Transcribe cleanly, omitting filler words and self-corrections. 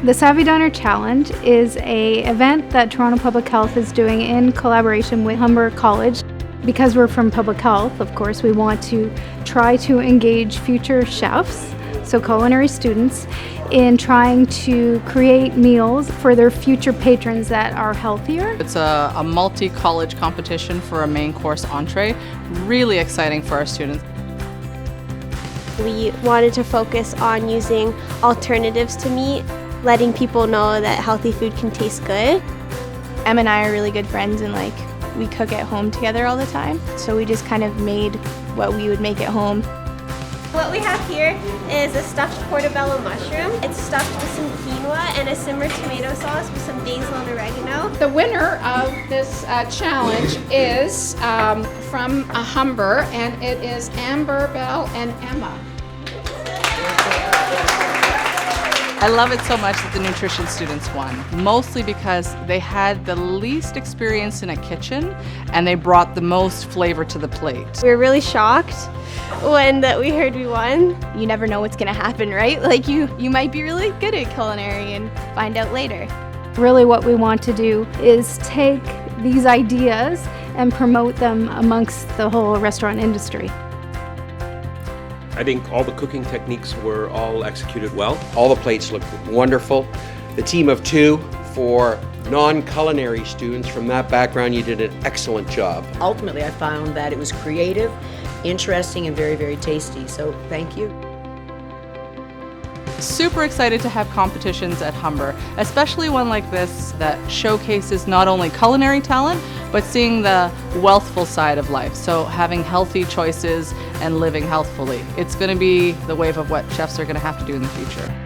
The Savvy Diner Challenge is an event that Toronto Public Health is doing in collaboration with Humber College. Because we're from public health, of course, we want to try to engage future chefs, so culinary students, in trying to create meals for their future patrons that are healthier. It's a multi-college competition for a main course entree. Really exciting for our students. We wanted to focus on using alternatives to meat, letting people know that healthy food can taste good. Em and I are really good friends, and we cook at home together all the time, so we just kind of made what we would make at home. What we have here is a stuffed portobello mushroom. It's stuffed with some quinoa and a simmered tomato sauce with some basil and oregano. The winner of this challenge is from Humber, and it is Amber, Belle, and Emma. I love it so much that the nutrition students won, mostly because they had the least experience in a kitchen and they brought the most flavor to the plate. We were really shocked when we heard we won. You never know what's gonna happen, right? You might be really good at culinary and find out later. Really what we want to do is take these ideas and promote them amongst the whole restaurant industry. I think all the cooking techniques were all executed well. All the plates looked wonderful. The team of two for non-culinary students from that background, you did an excellent job. Ultimately, I found that it was creative, interesting, and very, very tasty, so thank you. Super excited to have competitions at Humber, especially one like this that showcases not only culinary talent, but seeing the wealthful side of life. So having healthy choices and living healthfully. It's going to be the wave of what chefs are going to have to do in the future.